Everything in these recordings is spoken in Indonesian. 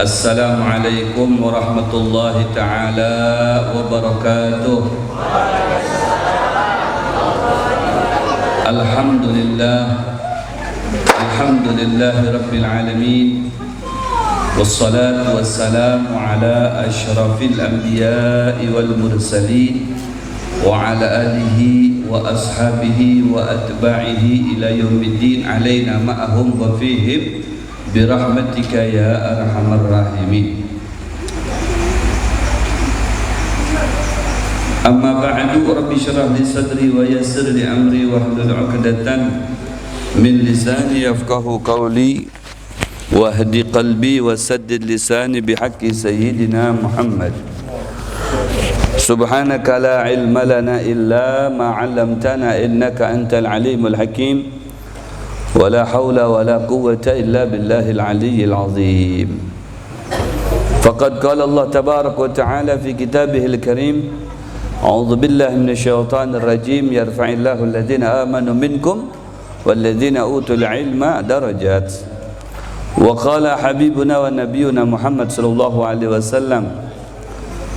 Assalamualaikum warahmatullahi ta'ala wabarakatuh. Alhamdulillahi rabbil alamin. Wassalatu wassalamu ala ashrafil anbiya'i wal mursalin wa ala alihi wa ashabihi wa atba'ihi ila yaumiddin alaina ma'ahum wa fihim birahmatika ya arhamar rahimin. Amma ba'du, rabbi syrah li sadri wa yassir li amri wahlul 'uqdatan min lisani yafqahu qawli wahdi qalbi wa saddid lisani bihaqqi sayyidina Muhammad. Subhanaka la ilma lana illa ma 'allamtana innaka antal alimul hakim. ولا حول ولا قوة إلا بالله العلي العظيم. فقد قال الله تبارك وتعالى في كتابه الكريم: أعوذ بالله من الشيطان الرجيم يرفع الله الذين آمنوا منكم والذين أوتوا العلم درجات. وقال حبيبنا ونبينا محمد صلى الله عليه وسلم: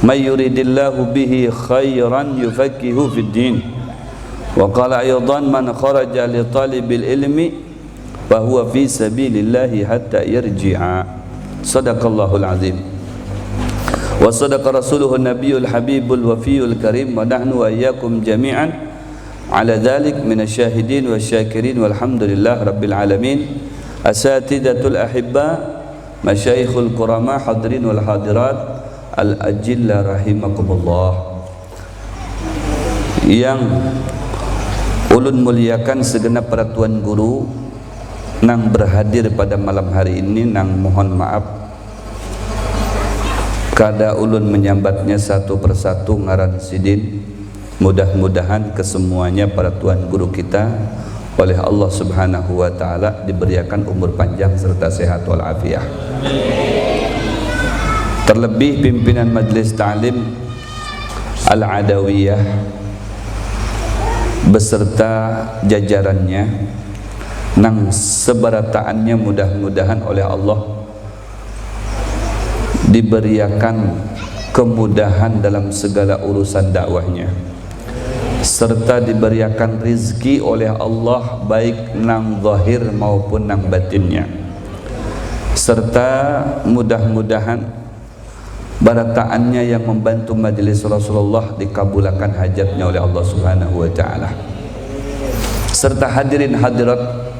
من يريد الله به خيرا يفقهه في الدين. وقال أيضا: من خرج لطالب العلم فهو في سبيل الله حتى يرجع. صدق الله العظيم وصدق رسوله النبي الحبيب الوفي الكريم، ونحن وإياكم جميعا على ذلك من الشاهدين والشاكرين والحمد لله رب العالمين. أساتذة الأحباء، مشايخ الكرماء، حاضرين والحاضرات الأجلة رحمكم الله. Yang ulun muliakan segenap para tuan guru nang berhadir pada malam hari ini, nang mohon maaf kada ulun menyambatnya satu persatu ngaran sidin. Mudah-mudahan kesemuanya para tuan guru kita oleh Allah Subhanahu wa taala diberikan umur panjang serta sehat wal afiah. Terlebih pimpinan Majelis Ta'lim Al-Adawiyah beserta jajarannya nang sebarataannya, mudah-mudahan oleh Allah diberikan kemudahan dalam segala urusan dakwahnya, serta diberikan rizki oleh Allah baik nang zahir maupun nang batinnya, serta mudah-mudahan barataannya yang membantu majelis Rasulullah dikabulkan hajatnya oleh Allah Subhanahu wa taala. Serta hadirin hadirat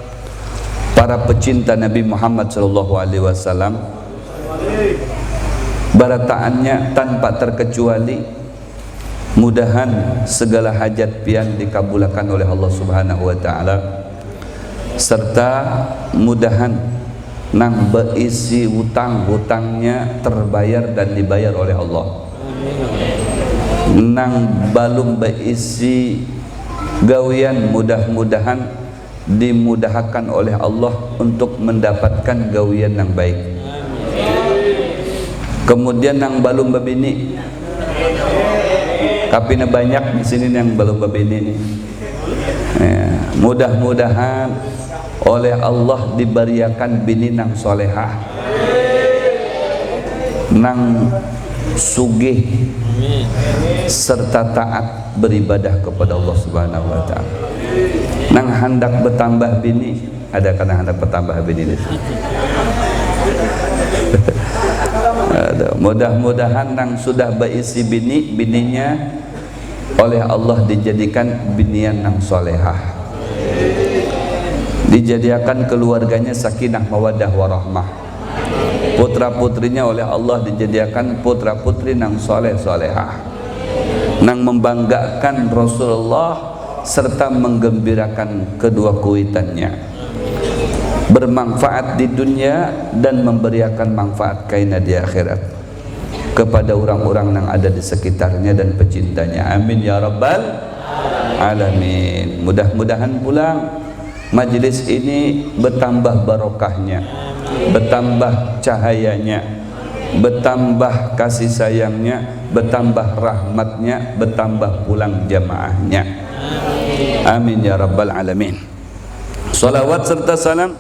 para pecinta Nabi Muhammad sallallahu alaihi wasallam, barataannya tanpa terkecuali mudahan segala hajat pian dikabulkan oleh Allah Subhanahu wa taala, serta mudahan nang berisi hutang-hutangnya terbayar dan dibayar oleh Allah, nang balum berisi gawian mudah-mudahan dimudahkan oleh Allah untuk mendapatkan gawian yang baik. Kemudian nang balum babini, kapina banyak di sini yang balum babini nih. Mudah-mudahan oleh Allah diberikan bini nang solehah, nang sugih, serta taat beribadah kepada Allah Subhanahu wa taala. Nang hendak bertambah bini, ada kan hendak bertambah bini di sini. Mudah-mudahan nang sudah berisi bini, bininya oleh Allah dijadikan binian nang solehah, dijadikan keluarganya sakinah mawaddah warahmah, putra putrinya oleh Allah dijadikan putra putri nang soleh solehah, nang membanggakan Rasulullah serta menggembirakan kedua kuitannya, bermanfaat di dunia dan memberikan manfaat kaina di akhirat kepada orang-orang yang ada di sekitarnya dan pecintanya. Amin ya rabbal alamin. Mudah-mudahan pulang majlis ini bertambah barokahnya, bertambah cahayanya, bertambah kasih sayangnya, bertambah rahmatnya, bertambah pulang jamaahnya. Amin ya rabbal alamin. Salawat serta salam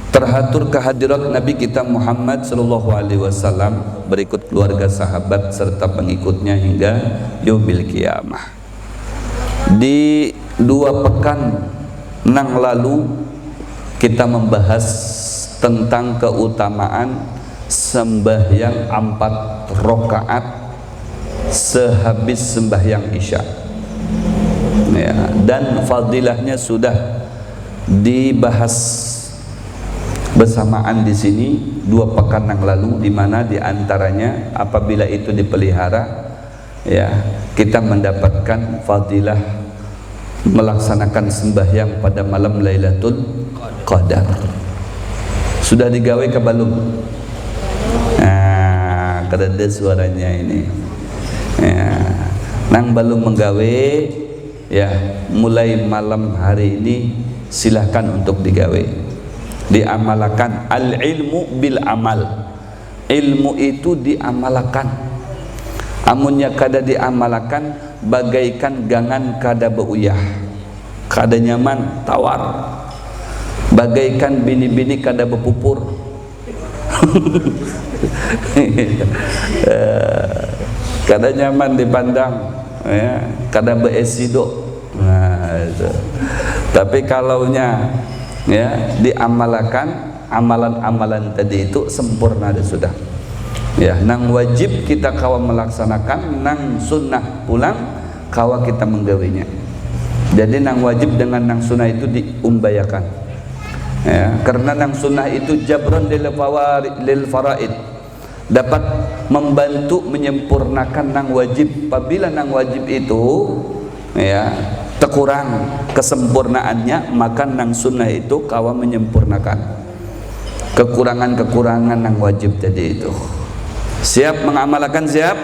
terhatur kehadirat Nabi kita Muhammad sallallahu alaihi wasallam berikut keluarga sahabat serta pengikutnya hingga yaumil kiamah. Di 2 pekan nang lalu kita membahas tentang keutamaan sembahyang 4 rakaat sehabis sembahyang Isya, ya, dan fadilahnya sudah dibahas bersamaan di sini 2 pekan yang lalu, di mana diantaranya apabila itu dipelihara, ya, kita mendapatkan fadilah melaksanakan sembahyang pada malam Lailatul Qadar. Sudah digawe ke belum? Nah, kada suaranya ini. Ya, nang belum menggawe, ya, mulai malam hari ini silahkan untuk digawe, diamalkan. Al ilmu bil amal, ilmu itu diamalkan. Amunnya kada diamalkan bagaikan gangan kada beuyah, kada nyaman tawar, bagaikan bini-bini kada bepupur. Kada nyaman dipandang, ya, kada beesido. Nah, itu. Tapi kalaunya, ya, diamalkan amalan-amalan tadi itu sempurna sudah. Ya, nang wajib kita kawa melaksanakan, nang sunnah pulang kawa kita menggawinya. Jadi nang wajib dengan nang sunnah itu diumbayakan, ya, karena nang sunnah itu jabron lil faraid, dapat membantu menyempurnakan nang wajib. Apabila nang wajib itu, ya, terkurang kesempurnaannya, maka nang sunnah itu kawa menyempurnakan kekurangan-kekurangan nang wajib tadi itu. Siap mengamalkan? Siap?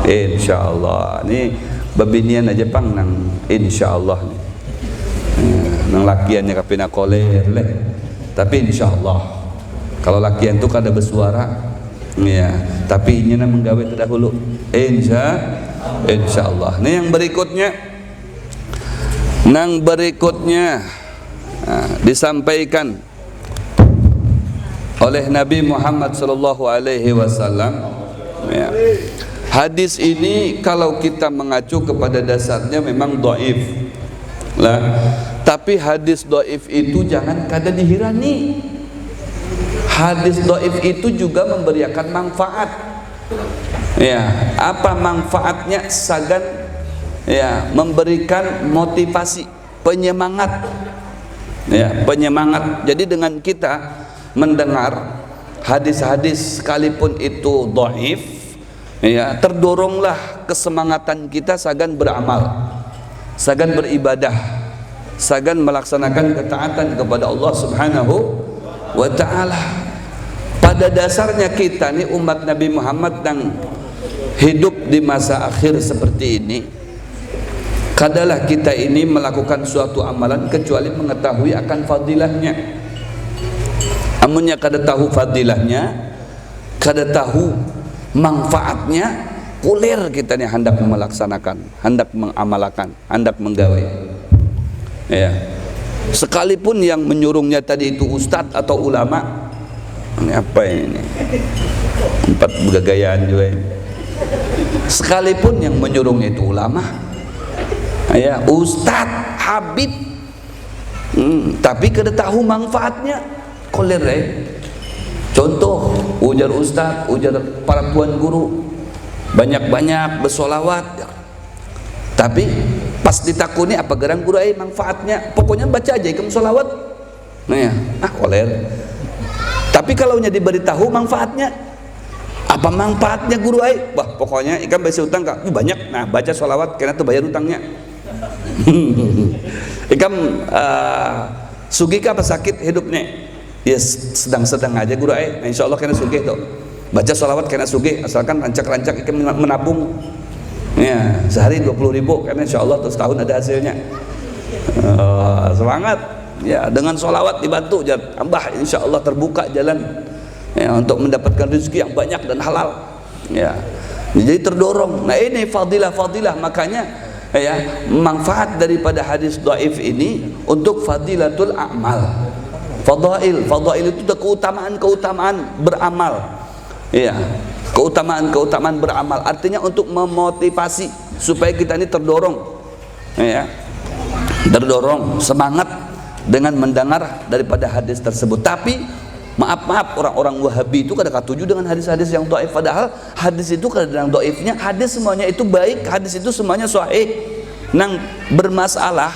Insyaallah. Ini babinian aja pang nang insyaallah nih. Nang lakiannya kapina koler leh. Tapi insyaallah. Kalau lakian itu kada bersuara, ya, tapi ini nang menggawe terdahulu. Insyaallah. Ini yang berikutnya. Nang berikutnya, nah, disampaikan oleh Nabi Muhammad sallallahu alaihi wasallam, ya. Hadis ini kalau kita mengacu kepada dasarnya memang dhaif lah, tapi hadis dhaif itu jangan kada dihirani. Hadis dhaif itu juga memberikan manfaat, ya. Apa manfaatnya? Sagan, ya, memberikan motivasi, penyemangat, ya, penyemangat. Jadi dengan kita mendengar hadis-hadis sekalipun itu dhaif, ya, terdoronglah kesemangatan kita sagan beramal, sagan beribadah, sagan melaksanakan ketaatan kepada Allah Subhanahu wa ta'ala. Pada dasarnya kita nih umat Nabi Muhammad yang hidup di masa akhir seperti ini, kadalah kita ini melakukan suatu amalan kecuali mengetahui akan fadilahnya. Amunnya kada tahu fadilahnya, kada tahu manfaatnya, kulir kita nih hendak melaksanakan, hendak mengamalkan, hendak menggawe, ya. Sekalipun yang menyuruhnya tadi itu ustadz atau ulama, ini apa ini? 4 begagayaan juga ini. Sekalipun yang menyuruhnya itu ulama, ya, ustadz, habib, tapi kada tahu manfaatnya, kulir, Contoh, ujar ustaz, ujar para tuan guru, banyak-banyak bersolawat, ya. Tapi pas ditakuni apa gerang guru manfaatnya, pokoknya baca aja ikam solawat, nah, ya, koler. Tapi kalau diberitahu manfaatnya, apa manfaatnya guru wah pokoknya ikam bayar utang kak, banyak, nah baca solawat karena tuh bayar utangnya. Ikam sugih apa sakit hidupnya? Ya sedang-sedang aja guru nah, insya Allah kena sugih tuh, baca sholawat kena sugih, asalkan rancak-rancak ikan menabung, ya, sehari 20.000 karena insya Allah terus tahun ada hasilnya. Semangat, ya, dengan sholawat dibantu tambah, insya Allah terbuka jalan, ya, untuk mendapatkan rezeki yang banyak dan halal, ya. Jadi terdorong. Nah ini fadilah-fadilah, makanya, ya, manfaat daripada hadis dhaif ini untuk fadilatul a'mal, Fadail, fadail itu keutamaan-keutamaan beramal. Iya, keutamaan-keutamaan beramal. Artinya untuk memotivasi supaya kita ini terdorong, ya, terdorong semangat dengan mendengar daripada hadis tersebut. Tapi maaf orang-orang Wahabi itu kadang setuju dengan hadis-hadis yang dhaif, padahal hadis itu kadang dhaifnya, hadis semuanya itu baik, hadis itu semuanya sahih. Nang bermasalah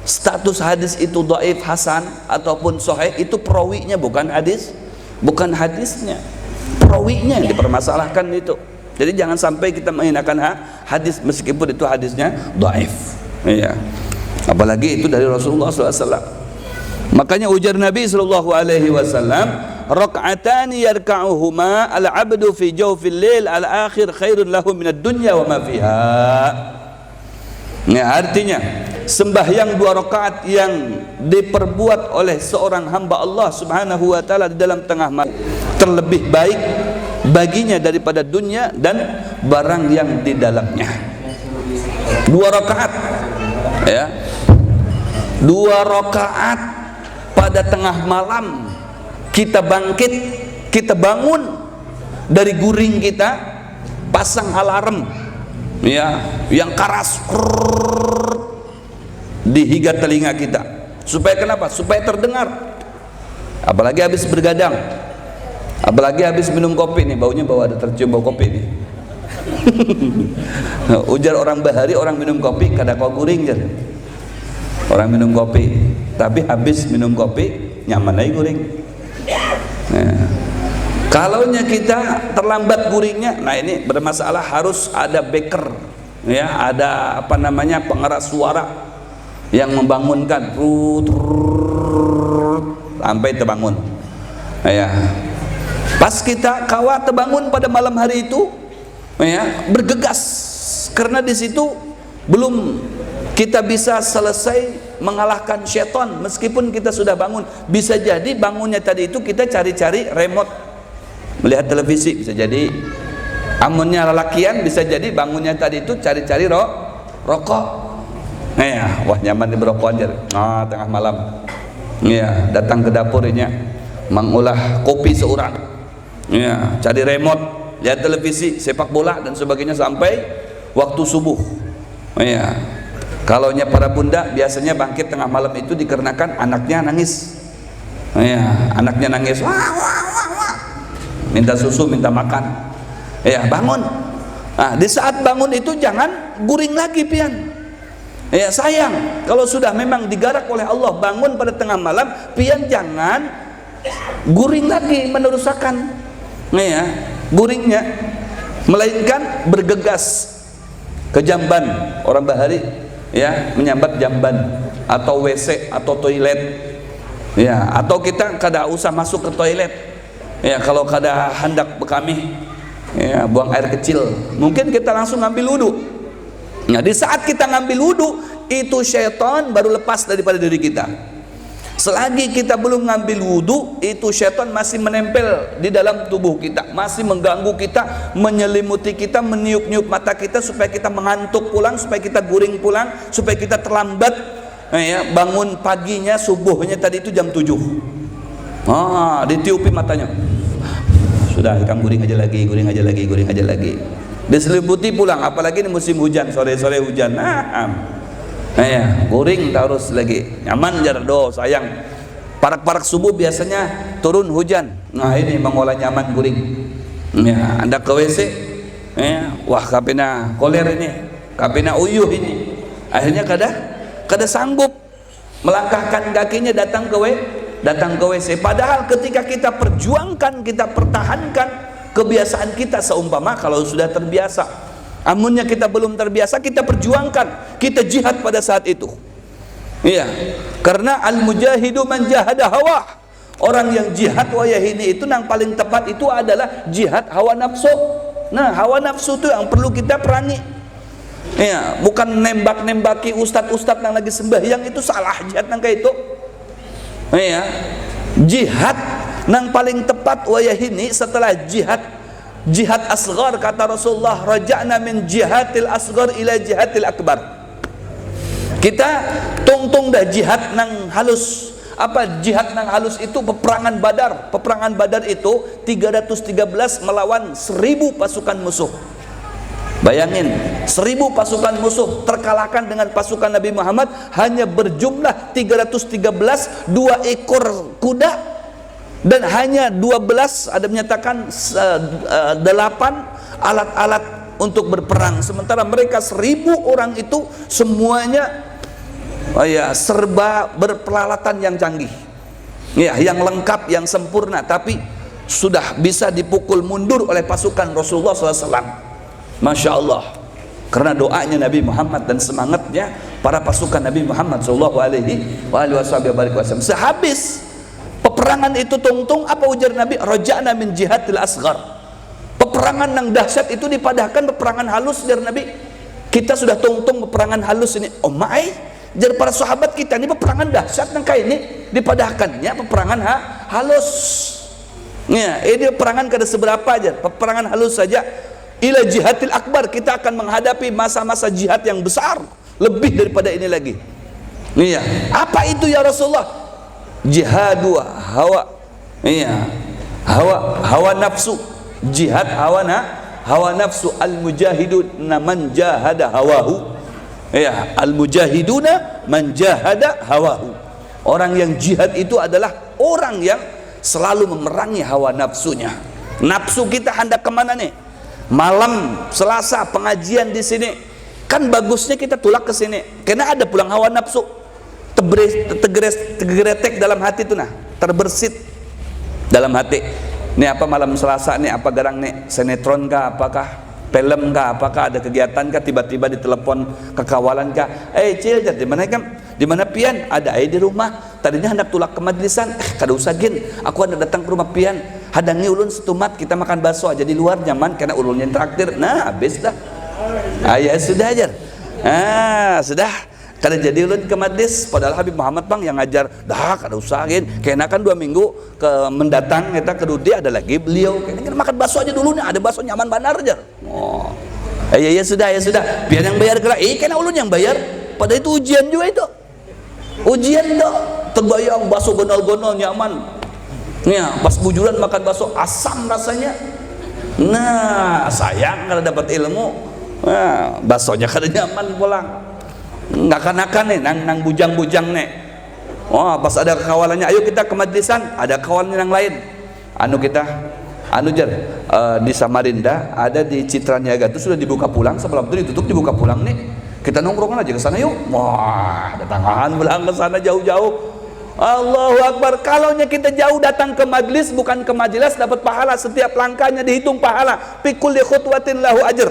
status hadis itu dhaif, hasan ataupun sahih, itu perawinya bukan hadis, bukan hadisnya, perawinya yang dipermasalahkan itu. Jadi jangan sampai kita menghinakan hadis meskipun itu hadisnya dhaif, ya. Apalagi itu dari Rasulullah SAW. Makanya ujar Nabi SAW, raka'atani yarka'uhuma al-'abdu fi jawfil lail al-akhir khairun lahu minad dunya wa ma fiha. Ya, artinya sembahyang 2 rakaat yang diperbuat oleh seorang hamba Allah Subhanahu wa taala di dalam tengah malam terlebih baik baginya daripada dunia dan barang yang di dalamnya. 2 rakaat, ya, 2 rakaat pada tengah malam kita bangkit, kita bangun dari guring kita, pasang alarm, ya, yang keras di higa telinga kita. Supaya kenapa? Supaya terdengar. Apalagi habis bergadang, apalagi habis minum kopi nih, baunya ada tercium bau kopi nih. Ujar orang Bahari, orang minum kopi kada kau guring jar. Orang minum kopi, tapi habis minum kopi nyaman aja guring. Nah, kalaunya kita terlambat guringnya, nah ini bermasalah, harus ada beker, ya, ada apa namanya, pengeras suara yang membangunkan, sampai terbangun, ya. Pas kita kawa terbangun pada malam hari itu, ya, bergegas, karena di situ belum kita bisa selesai mengalahkan syaitan. Meskipun kita sudah bangun, bisa jadi bangunnya tadi itu kita cari-cari remote melihat televisi, bisa jadi. Amunnya lelakian, bisa jadi bangunnya tadi itu cari-cari rokok. Nah, ya, wah nyaman di berokok aja. Nah, tengah malam, ya, datang ke dapurnya mengolah kopi seorang, ya, cari remote, lihat televisi, sepak bola dan sebagainya sampai waktu subuh, ya. Kalaunya para bunda biasanya bangkit tengah malam itu dikarenakan anaknya nangis, ya, anaknya nangis, wah, wah, wah, wah, minta susu, minta makan, ya, bangun. Nah, di saat bangun itu jangan guring lagi pian. Ya, sayang kalau sudah memang digarak oleh Allah bangun pada tengah malam, pian jangan guring lagi menerusakan, ya, guringnya, melainkan bergegas ke jamban. Orang Bahari, ya, menyambat jamban atau WC atau toilet, ya, atau kita kada usah masuk ke toilet, ya, kalau kada hendak bekami, ya, buang air kecil, mungkin kita langsung ngambil wudu. Nah, di saat kita ngambil wudu itu syaitan baru lepas daripada diri kita. Selagi kita belum ngambil wudu, itu syaitan masih menempel di dalam tubuh kita, masih mengganggu kita, menyelimuti kita, meniup-niup mata kita supaya kita mengantuk pulang, supaya kita guring pulang, supaya kita terlambat, ya, bangun paginya, subuhnya tadi itu jam 7. Ditiupi matanya. Sudah, kamu guring aja lagi, guring aja lagi, guring aja lagi. Diselimuti pulang, apalagi ini musim hujan, sore-sore hujan. Ya, guring terus lagi, nyaman jar do sayang. Parak-parak subuh biasanya turun hujan. Nah, ini mengolah nyaman guring. Ya, Anda ke WC, ya, wah kapina koler ini, kapina uyuh ini. Akhirnya kada sanggup melangkahkan kakinya datang ke WC. Padahal ketika kita perjuangkan, kita pertahankan kebiasaan kita, seumpama kalau sudah terbiasa, amunnya kita belum terbiasa, kita perjuangkan, kita jihad pada saat itu. Iya, karena al-mujahidu man jahada hawa. Orang yang jihad wayahini itu yang paling tepat itu adalah jihad hawa nafsu. Nah, hawa nafsu itu yang perlu kita perangi. Iya, bukan nembak-nembaki ustadz-ustadz yang lagi sembahyang, itu salah jihad nang kayak itu. Iya, jihad nang paling tepat wayahini setelah jihad asghar, kata Rasulullah, raja'na min jihadil asghar ila jihadil akbar. Kita tungtung dah jihad nang halus, Apa jihad nang halus itu? Peperangan Badar. Peperangan Badar itu 313 melawan 1000 pasukan musuh. Bayangin, 1000 pasukan musuh terkalahkan dengan pasukan Nabi Muhammad hanya berjumlah 313, 2 ekor kuda, dan hanya 12, ada menyatakan 8 alat-alat untuk berperang. Sementara mereka 1000 orang itu semuanya serba berperalatan yang canggih, yang lengkap, yang sempurna, tapi sudah bisa dipukul mundur oleh pasukan Rasulullah SAW. Masya Allah, karena doanya Nabi Muhammad dan semangatnya para pasukan Nabi Muhammad sallallahu alaihi wasallam. Sehabis peperangan itu tungtung, apa ujar Nabi? Raja'na min jihadil asghar. Peperangan yang dahsyat itu dipadahkan peperangan halus, jar Nabi. Kita sudah tungtung peperangan halus ini. Oh my, jar para sahabat kita ini peperangan dahsyat yang kayak ini dipadahkannya peperangan halus. Ya, ini peperangan kada seberapa aja, peperangan halus saja. Ila jihadil akbar, kita akan menghadapi masa-masa jihad yang besar, lebih daripada ini lagi. Iya, apa itu ya Rasulullah? Jihadu hawa nafsu, jihad hawa nafsu, al mujahiduna man jahada hawahu. Ya, al mujahiduna man jahada hawahu. Orang yang jihad itu adalah orang yang selalu memerangi hawa nafsunya. Nafsu kita hendak kemana nih? Malam Selasa pengajian di sini, kan bagusnya kita tulak ke sini, karena ada pulang hawa nafsu tergeretek dalam hati itu, terbersit dalam hati. Ini apa malam Selasa nih, apa garang nih, sinetron kah, apakah film kah, apakah ada kegiatan kah, tiba-tiba ditelepon kekawalan kah, Cil, di mana kan, di mana pian? Ada di rumah, tadinya hendak tulak ke majlisan, kada usah gin, aku hendak datang ke rumah pian, hadangi ulun setumat, kita makan bakso aja di luar nyaman karena ulunnya traktir. Nah habis dah, ya sudah aja, sudah kada jadi ulun ke majlis, padahal Habib Muhammad bang yang ngajar, dah kada usah gin, kena kan 2 minggu ke mendatang kita ke Dudi ada lagi beliau, kena makan bakso aja dulu nih, ada bakso nyaman banar aja. Oh ya sudah, biar yang bayar kira, kena ulun yang bayar, padahal itu ujian juga itu, ujian tuh, terbayang bakso gonol-gonol nyaman. Ya, pas bujuran makan bakso asam rasanya. Nah, sayang kalau dapat ilmu. Nah, baksonya kada nyaman pulang. Nggak kanakan nih, nang bujang-bujang nih. Oh, pas ada kawalannya, ayo kita ke majlisan, ada kawan yang lain. Di Samarinda, ada di Citra Niaga itu sudah dibuka pulang, sebelum itu ditutup dibuka pulang nih. Kita nongkrong aja ke sana yuk. Wah, datangan pulang ke sana jauh-jauh. Allahu Akbar. Kalaunya kita jauh datang ke majlis, bukan ke majelis, dapat pahala, setiap langkahnya dihitung pahala. Pikul li khutwatin lahu ajr.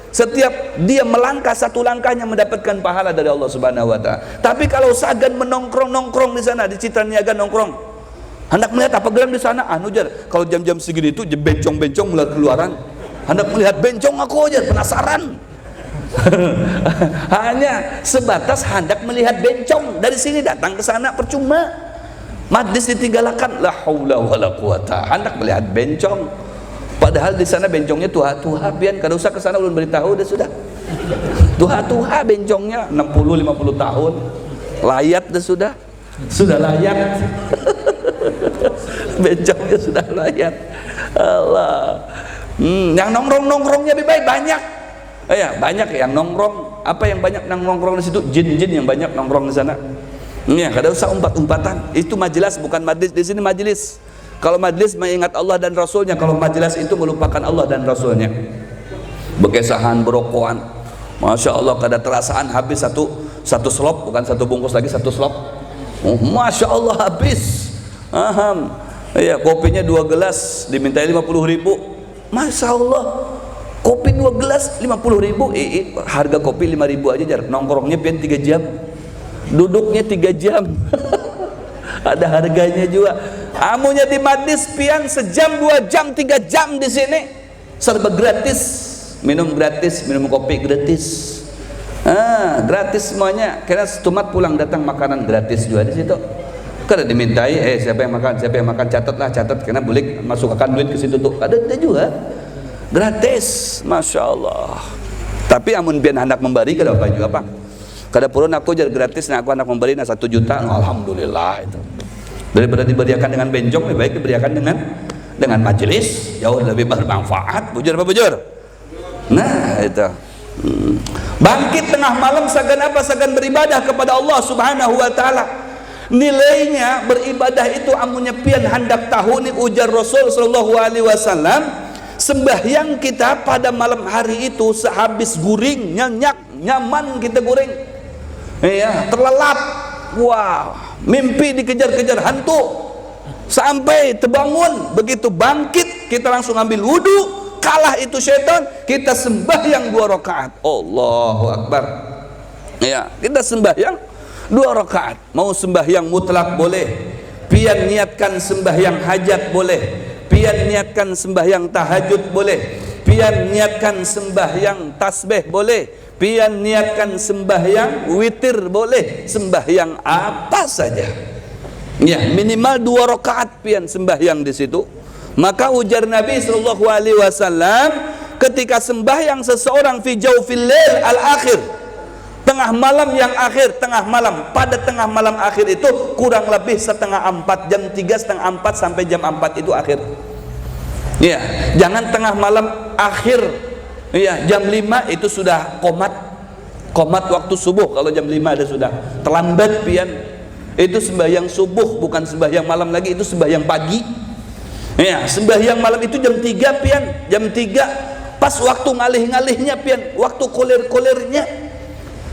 Setiap dia melangkah satu langkahnya mendapatkan pahala dari Allah Subhanahu wa taala. Tapi kalau sagan menongkrong di sana di Citra Niaga nongkrong, hendak melihat apa geram di sana, kalau jam-jam segini itu bencong-bencong mulai keluaran. Hendak melihat bencong aku aja penasaran. Hanya sebatas hendak melihat bencong, dari sini datang ke sana percuma, majlis ditinggalkan, la haula wala quwata, hendak melihat bencong, padahal di sana bencongnya tuha-tuha pian, kada usah ke sana ulun beritahu dah sudah. Tuha-tuha bencongnya 60-50 tahun, layat dah sudah layak. Bencongnya sudah layak. Allah. Yang nongkrong-nongkrongnya lebih baik banyak. Banyak yang nongkrong. Apa yang banyak nongkrong di situ? Jin-jin yang banyak nongkrong di sana. Ya, kada usah umpat-umpatan. Itu majelis bukan majlis. Di sini majelis. Kalau majelis mengingat Allah dan Rasulnya, kalau majelis itu melupakan Allah dan Rasulnya. Bekesahan, berokokan. Masya Allah, kada terasaan habis satu slop, bukan satu bungkus lagi, satu slop. Masya Allah habis. Kopinya 2 gelas dimintai 50.000. Masya Allah. Kopi 2 gelas 50.000. Harga kopi 5.000 aja jar. Nongkrongnya pian 3 jam, duduknya 3 jam. Ada harganya juga. Amunya di majlis pian sejam 2 jam 3 jam di sini serba gratis, minum gratis, minum kopi gratis, gratis semuanya. Karena setumat pulang datang makanan gratis juga di situ. Kada dimintai siapa yang makan catatlah, catat karena boleh masukkan duit ke situ tuh. Ada juga. Gratis, Masya Allah. Tapi amun pian hendak memberi kada apa juga apa. Kada purun aku jar gratis, aku hendak memberi 1 juta, alhamdulillah itu. Daripada diberiakan dengan benjong, lebih baik diberiakan dengan majelis, jauh lebih bermanfaat. Bujur apa bujur? Nah itu. Bangkit tengah malam sagan apa? Sagan beribadah kepada Allah Subhanahu wa taala. Nilainya beribadah itu amunnya pian hendak tahu ni ujar Rasul sallallahu alaihi wasallam. Sembahyang kita pada malam hari itu sehabis guring, nyenyak, nyaman kita guring. Ya, terlelap. Wah, mimpi dikejar-kejar hantu. Sampai terbangun, begitu bangkit kita langsung ambil wudu, kalah itu syaitan, kita sembahyang 2 rakaat. Allahu Akbar. Ya, kita sembahyang 2 rakaat. Mau sembahyang mutlak boleh, pian niatkan sembahyang hajat boleh, pian niatkan sembahyang tahajud boleh, pian niatkan sembahyang tasbih boleh, pian niatkan sembahyang witir boleh, sembahyang apa saja. Ya, minimal 2 rakaat pian sembahyang di situ. Maka ujar Nabi sallallahu alaihi wasallam, ketika sembahyang seseorang fi jawfil lail al-akhir, tengah malam yang akhir, tengah malam, pada tengah malam akhir itu kurang lebih setengah 4, jam 3 setengah 4 sampai jam 4 itu akhir. Ya, jangan tengah malam akhir. Ya, jam 5 itu sudah komat waktu subuh. Kalau jam 5 ada sudah terlambat pian. Itu sembahyang subuh, bukan sembahyang malam lagi, itu sembahyang pagi. Ya, sembahyang malam itu jam 3 pian, jam 3 pas waktu ngalih-ngalihnya pian, waktu koler-kolernya.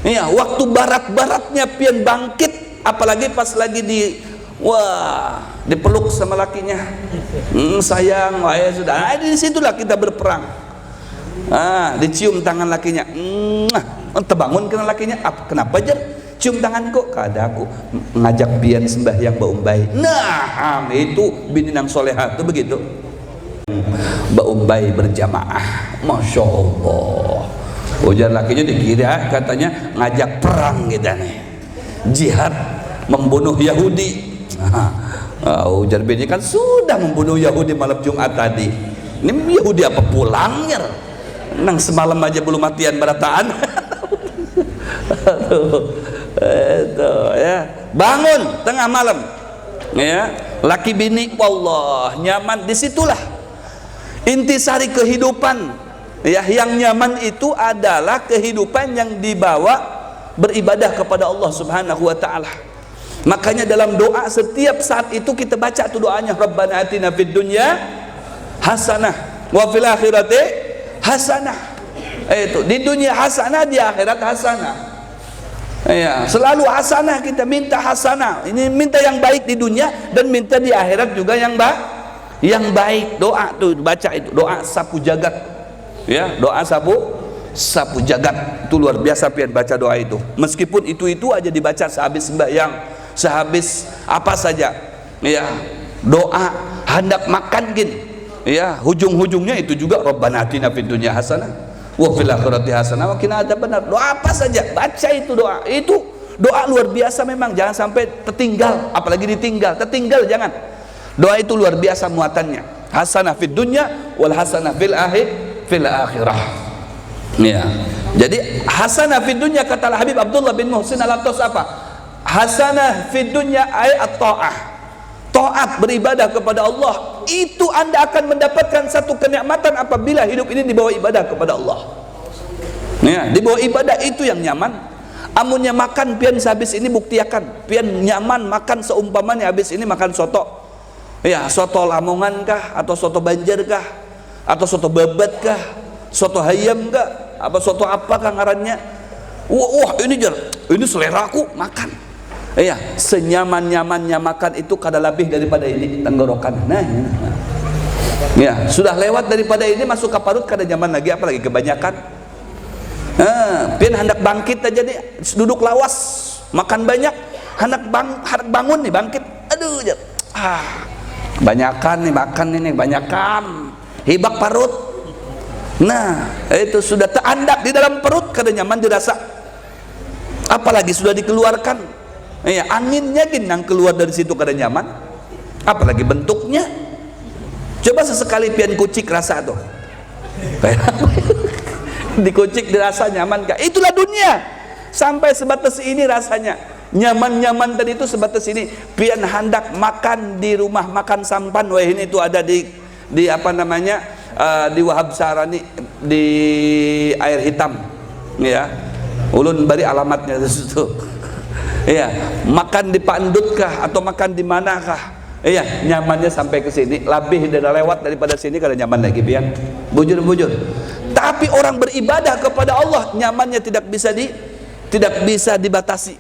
Ya, waktu barat-baratnya pian bangkit, apalagi pas lagi dipeluk sama lakinya. Sayang, wah ya sudah. Nah, di situlah kita berperang. Dicium tangan lakinya. Terbangun kena lakinya. Kenapa jer? Cium tanganku, kada aku ngajak pian sembahyang Mbak Umbai. Nah, itu bini nang soleha itu begitu. Mbak Umbai berjamaah, masya Allah. Ujar lakinya dikira katanya ngajak perang kita nih, jihad membunuh Yahudi. Ujar bini kan sudah membunuh Yahudi malam Jumat tadi. Ini Yahudi apa pulangnya? Nang semalam aja belum matian berataan. Itu ya, bangun tengah malam ya, laki bini wallah nyaman. Disitulah intisari kehidupan ya, yang nyaman itu adalah kehidupan yang dibawa beribadah kepada Allah Subhanahu wa taala. Makanya dalam doa setiap saat itu kita baca tuh doanya, Rabbana atina fid dunya hasanah wa fil akhirati hasanah. Itu di dunia hasanah, di akhirat hasanah. Ya, selalu hasanah, kita minta hasanah. Ini minta yang baik di dunia dan minta di akhirat juga yang baik. Doa tuh baca itu, doa sapu jagat. Ya, doa sapu jagat itu luar biasa pian baca doa itu. Meskipun itu aja dibaca sehabis sembahyang, sehabis apa saja. Ya, doa hendak makan gin. Ya, hujung-hujungnya itu juga Rabbana atina fid dunya hasanah wa fil akhirati hasanah wa qina adzabannar. Doa apa saja baca itu doa. Itu doa luar biasa memang, jangan sampai tertinggal, apalagi tertinggal jangan. Doa itu luar biasa muatannya. Hasanah fid dunya wal hasanah fil akhirah. Ya. Jadi hasanah fid dunya kata Habib Abdullah bin Muhsin Al-Attas apa? Hasanah fid dunya ay at-ta'ah. Taat beribadah kepada Allah, itu Anda akan mendapatkan satu kenikmatan apabila hidup ini dibawa ibadah kepada Allah. Ya, dibawa ibadah itu yang nyaman. Amunnya makan pian sehabis ini buktiakan, pian nyaman makan seumpamanya habis ini makan soto. Ya, soto Lamongan kah, atau soto Banjar kah, atau soto Babat kah, soto Hayam kah, apa soto apa kah ngarannya? Wah, ini selera aku makan. Ya, senyaman-nyamannya makan itu kada lebih daripada ini tenggorokan. Nah, ya, sudah lewat daripada ini masuk ke parut kada nyaman lagi, apalagi kebanyakan. Pian hendak bangkit aja nih, duduk lawas, makan banyak, hendak bangun nih bangkit. Aduh, kebanyakan nih makan ini, kebanyakan hibak parut. Nah, itu sudah terandak di dalam perut, kada nyaman dirasa. Apalagi sudah dikeluarkan. Ya, anginnya yang keluar dari situ kada nyaman, apalagi bentuknya. Coba sesekali pian kucik rasa tuh, dikucik dirasa nyaman kah? Itulah dunia, sampai sebatas ini rasanya Nyaman-nyaman tadi itu sebatas ini. Pian hendak makan di rumah makan sampan, wah ini itu ada di apa namanya, di Wahab Sarani di Air Hitam, ya. Ulun bari alamatnya di situ. Iya, makan di Pandut kah atau makan di manakah? Iya, nyamannya sampai ke sini, lebih dari lewat daripada sini kada nyaman lagi, pian. Bujur-bujur. Tapi orang beribadah kepada Allah nyamannya tidak bisa dibatasi.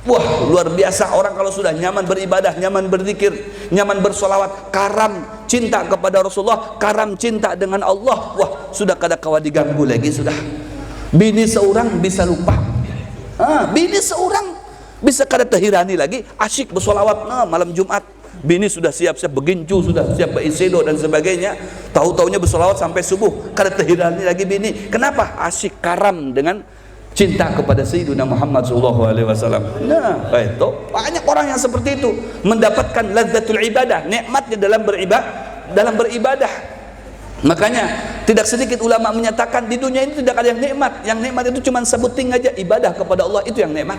Wah, luar biasa. Orang kalau sudah nyaman beribadah, nyaman berzikir, nyaman bersolawat, karam cinta kepada Rasulullah, karam cinta dengan Allah, wah, sudah kada kawa diganggu lagi sudah. Bini seorang bisa lupa, bini seorang bisa kada terhirani lagi, asyik bersolawat malam Jumat. Bini sudah siap-siap begincu, sudah siap berisedo dan sebagainya, tahu-taunya bersolawat sampai subuh, kada terhirani lagi bini. Kenapa? Asyik karam dengan cinta kepada Sayyidina Muhammad SAW. Nah, itu banyak orang yang seperti itu, mendapatkan lazzatul ibadah, nikmatnya dalam beribadah. Makanya tidak sedikit ulama menyatakan di dunia ini tidak ada yang nikmat. Yang nikmat itu cuma sebuting aja, ibadah kepada Allah itu yang nikmat.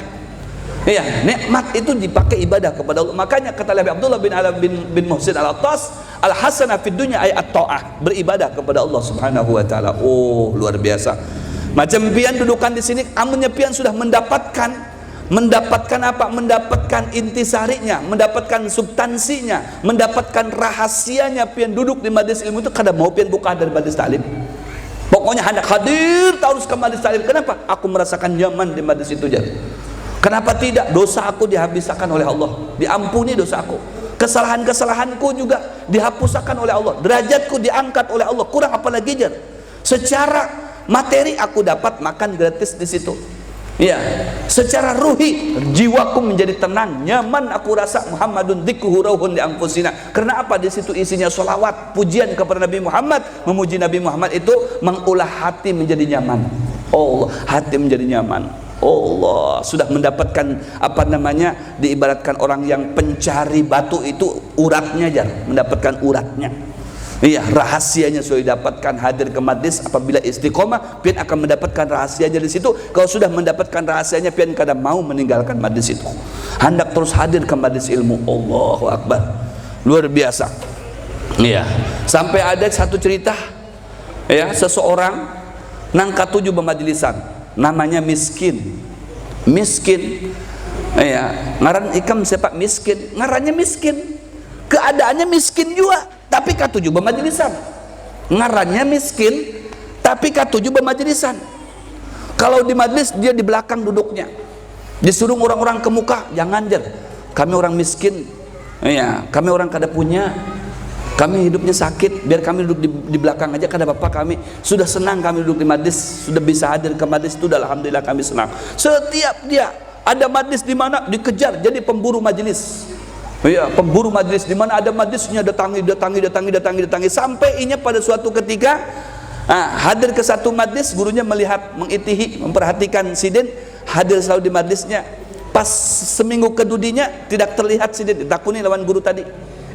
Iya, nikmat itu dipakai ibadah kepada Allah. Makanya kata Nabi Abdullah bin Muhsin Al-Attas, al-hasanah fid dunya ay at-ta'ah, beribadah kepada Allah Subhanahu wa taala. Oh, luar biasa. Macam pian dudukan di sini, amunnya pian sudah mendapatkan apa? Mendapatkan intisarinya, mendapatkan substansinya, mendapatkan rahasianya. Pian duduk di majelis ilmu itu kada mau pian buka dari majelis taklim. Pokoknya hendak hadir terus ke majelis taklim. Kenapa? Aku merasakan nyaman di majelis itu aja. Kenapa tidak? Dosa aku dihabiskan oleh Allah, diampuni dosa aku. Kesalahan-kesalahanku juga dihapuskan oleh Allah. Derajatku diangkat oleh Allah. Kurang apa lagi jar? Secara materi aku dapat makan gratis di situ. Ya, secara ruhi jiwaku menjadi tenang, nyaman aku rasa. Muhammadun dzikruhu rauhun li anfusina. Karena apa? Di situ isinya solawat, pujian kepada Nabi Muhammad. Memuji Nabi Muhammad itu mengolah hati menjadi nyaman. Oh, hati menjadi nyaman. Allah sudah mendapatkan apa namanya, diibaratkan orang yang pencari batu itu uratnya jar, mendapatkan uratnya. Iya, rahasianya sudah didapatkan. Hadir ke majlis apabila istiqomah, pian akan mendapatkan rahasianya di situ. Kalau sudah mendapatkan rahasianya, pian kadang mau meninggalkan majlis itu, hendak terus hadir ke majlis ilmu. Allahu Akbar, luar biasa. Iya, sampai ada satu cerita, ya, seseorang nang katuju bemajlisan, namanya miskin, ya, ngaran ikam sepak miskin, ngarannya miskin, keadaannya miskin juga, tapi katuju bemajlisan. Ngarannya miskin, tapi katuju bemajlisan. Kalau di majlis dia di belakang duduknya, disuruh orang-orang ke muka, jangan jar, kami orang miskin, ya, kami orang kada punya, kami hidupnya sakit, biar kami duduk di belakang aja, kada apa-apa, kami sudah senang kami duduk di majlis, sudah bisa hadir ke majlis itu, alhamdulillah kami senang. Setiap dia ada majlis di mana dikejar jadi pemburu majlis. Ya, pemburu majlis, di mana ada majlisnya datangi sampai inya pada suatu ketika hadir ke satu majlis, gurunya melihat, mengitihi, memperhatikan sidin hadir selalu di majlisnya. Pas seminggu kedudinya tidak terlihat sidin, ditakuni lawan guru tadi.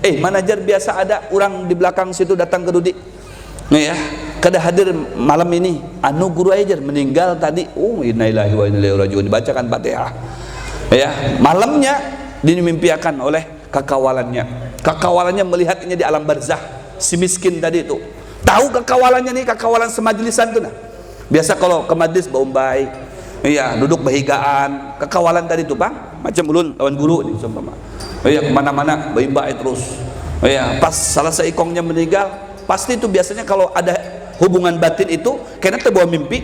Manajer biasa ada orang di belakang situ datang ke Dudi, ya, kada hadir malam ini, anu guru aja meninggal tadi. Oh, innalillahi wa inna ilaihi rajiun, dibacakan Fatihah. Ya, malamnya dimimpiakan oleh kakawalannya melihatnya di alam barzah. Si miskin tadi itu tahu kakawalannya nih, kakawalan semajlisan tuh nah. Biasa kalau ke majlis baumbai, iya, duduk bahigaan, kakawalan tadi tuh Bang, macam ulun lawan guru nih umpama. Ya, kemana-mana baik-baik terus. Ya, pas salah seikongnya meninggal, pasti itu biasanya kalau ada hubungan batin itu karena terbawa mimpi.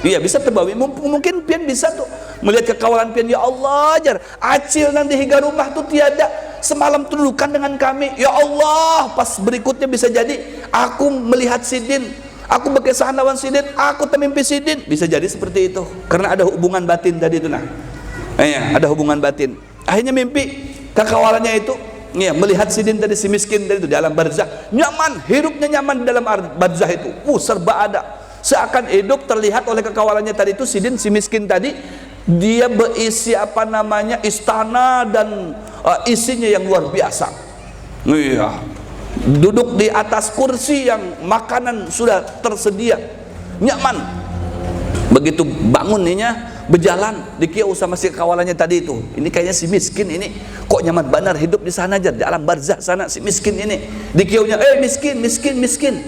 Iya, bisa terbawa mungkin pian bisa tuh melihat kekawalan pian, ya Allah jar, acil nanti hingga rumah tuh tiada semalam tudukan dengan kami, ya Allah. Pas berikutnya bisa jadi aku melihat sidin, aku berkesahan lawan sidin, aku termimpi sidin, bisa jadi seperti itu karena ada hubungan batin tadi itu nah. Ya, ada hubungan batin. Akhirnya mimpi kekawalannya itu, ya, melihat sidin tadi, si miskin tadi itu di alam barzah, nyaman, hidupnya nyaman di dalam barzah itu, serba ada, seakan hidup terlihat oleh kekawalannya tadi itu. Sidin, si miskin tadi, dia berisi apa namanya, istana dan isinya yang luar biasa. Iya, duduk di atas kursi yang makanan sudah tersedia, nyaman. Begitu bangunnya berjalan di kiau sama si kawalannya tadi itu. Ini kayaknya si miskin ini kok nyaman benar hidup di sana aja, di alam barzah sana si miskin ini. Di kiaunya miskin, miskin, miskin.